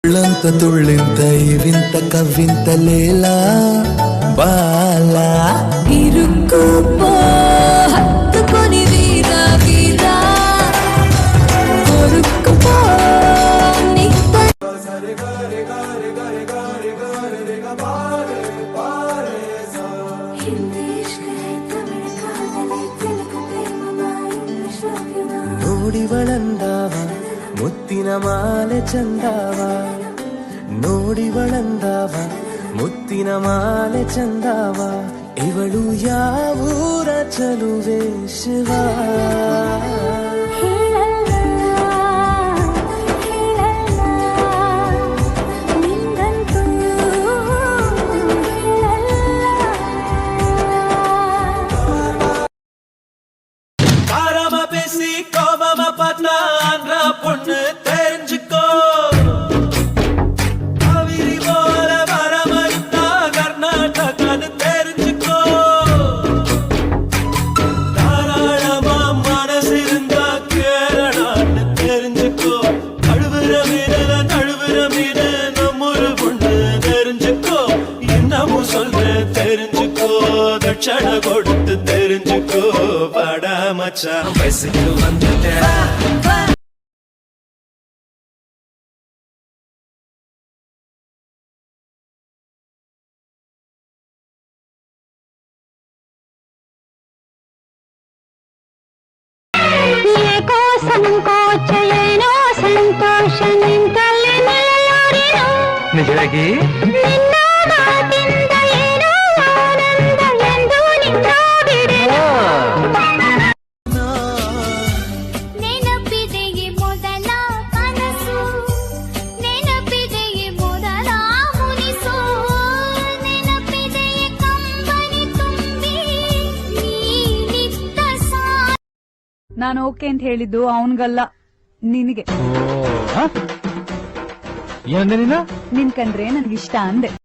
తుళ్ళంత తుళ్ళింత ఇవింత కవ్వింత లేలా బాలా ఇరుక్కుపో హత్తుకొని వీరా వీరా కొరుక్కుపో ನೋಡಿವಳಂದಾವ ಮುತ್ತಿನ ಮಾಲೆ ಚಂದಾವ ನೋಡಿವಳಂದಾವ ಮುತ್ತಿನ ಮಾಲೆ ಚಂದಾವ ಇವಳು ಯಾವೂರ ಚಲುವೆ ಶಿವ பொண்ணு தெரிஞ்சுக்கோ காவிரி போல வரமடித்தா கர்நாடகான்னு தெரிஞ்சுக்கோ தாராளமா மனசு இருந்தா கேரளான்னு தெரிஞ்சுக்கோ தழுவுற மீது நம்மொரு பொண்ணு தெரிஞ்சுக்கோ என்னமும் சொல்ற தெரிஞ்சுக்கோ தட்சண கொடுத்து தெரிஞ்சுக்கோ படா மச்சான் வயசுக்கு வந்துட்டேன் ಸಂಕೋಚಲೇನೋ ಸಂತೋಷ ನಿಂತಲ್ಲಿ ನೆಲೆಯೂರಿನೋ ನಿಜವಾಗಿ ನಿನ್ನ ಮಾತಿಂದ ಏನೋ ಆನಂದ ಎಂದು ನಿನ್ನ ಬಿಡೆನೋ ನೆನಪಿದೆಯೇ ಮೊದಲ ಕನಸು ನೆನಪಿದೆಯೇ ಮೊದಲ ಮುನಿಸು ನೆನಪಿದೆಯೇ ಕಂಬನಿ ತುಂಬಿ ನೀನಿದ್ದ ನಾನು ಓಕೆ ಅಂತ ಹೇಳಿದ್ದು ಅವನ್ಗಲ್ಲ ನಿನಗೆ. ಏನಂದೆ ನೀನು? ನಿನ್ ಕಂಡ್ರೆ ನನ್ಗಿಷ್ಟ ಅಂದೆ.